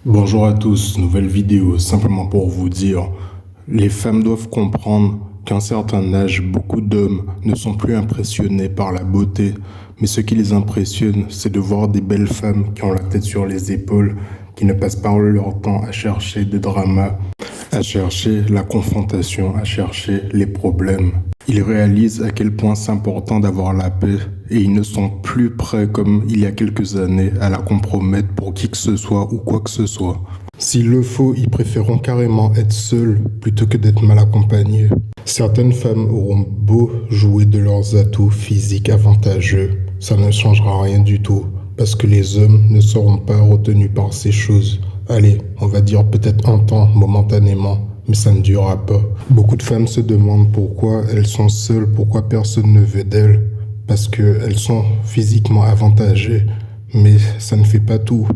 Bonjour à tous, nouvelle vidéo, simplement pour vous dire, les femmes doivent comprendre qu'à un certain âge, beaucoup d'hommes ne sont plus impressionnés par la beauté, mais ce qui les impressionne, c'est de voir des belles femmes qui ont la tête sur les épaules, qui ne passent pas leur temps à chercher des dramas, à chercher la confrontation, à chercher les problèmes. Ils réalisent à quel point c'est important d'avoir la paix et ils ne sont plus prêts comme il y a quelques années à la compromettre pour qui que ce soit ou quoi que ce soit. S'il le faut, ils préféreront carrément être seuls plutôt que d'être mal accompagnés. Certaines femmes auront beau jouer de leurs atouts physiques avantageux, ça ne changera rien du tout parce que les hommes ne seront pas retenus par ces choses. Allez, on va dire peut-être un temps momentanément, mais ça ne durera pas. Beaucoup de femmes se demandent pourquoi elles sont seules, pourquoi personne ne veut d'elles, parce qu'elles sont physiquement avantagées, mais ça ne fait pas tout.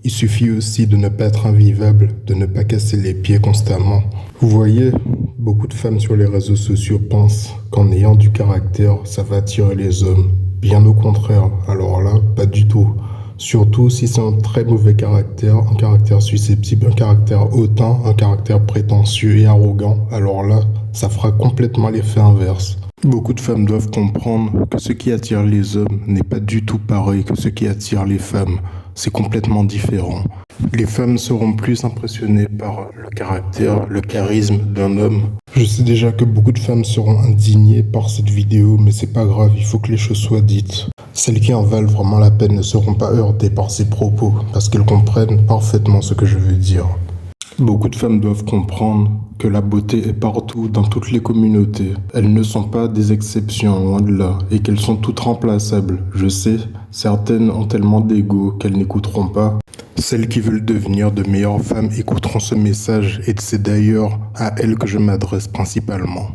Il suffit aussi de ne pas être invivable, de ne pas casser les pieds constamment. Vous voyez, beaucoup de femmes sur les réseaux sociaux pensent qu'en ayant du caractère, ça va attirer les hommes. Bien au contraire, alors là, pas du tout. Surtout si c'est un très mauvais caractère, un caractère susceptible, un caractère hautain, un caractère prétentieux et arrogant, alors là, ça fera complètement l'effet inverse. Beaucoup de femmes doivent comprendre que ce qui attire les hommes n'est pas du tout pareil que ce qui attire les femmes. C'est complètement différent. Les femmes seront plus impressionnées par le caractère, le charisme d'un homme. Je sais déjà que beaucoup de femmes seront indignées par cette vidéo, mais c'est pas grave, il faut que les choses soient dites. Celles qui en valent vraiment la peine ne seront pas heurtées par ces propos, parce qu'elles comprennent parfaitement ce que je veux dire. Beaucoup de femmes doivent comprendre que la beauté est partout, dans toutes les communautés. Elles ne sont pas des exceptions, loin de là, et qu'elles sont toutes remplaçables. Je sais, certaines ont tellement d'ego qu'elles n'écouteront pas. Celles qui veulent devenir de meilleures femmes écouteront ce message, et c'est d'ailleurs à elles que je m'adresse principalement.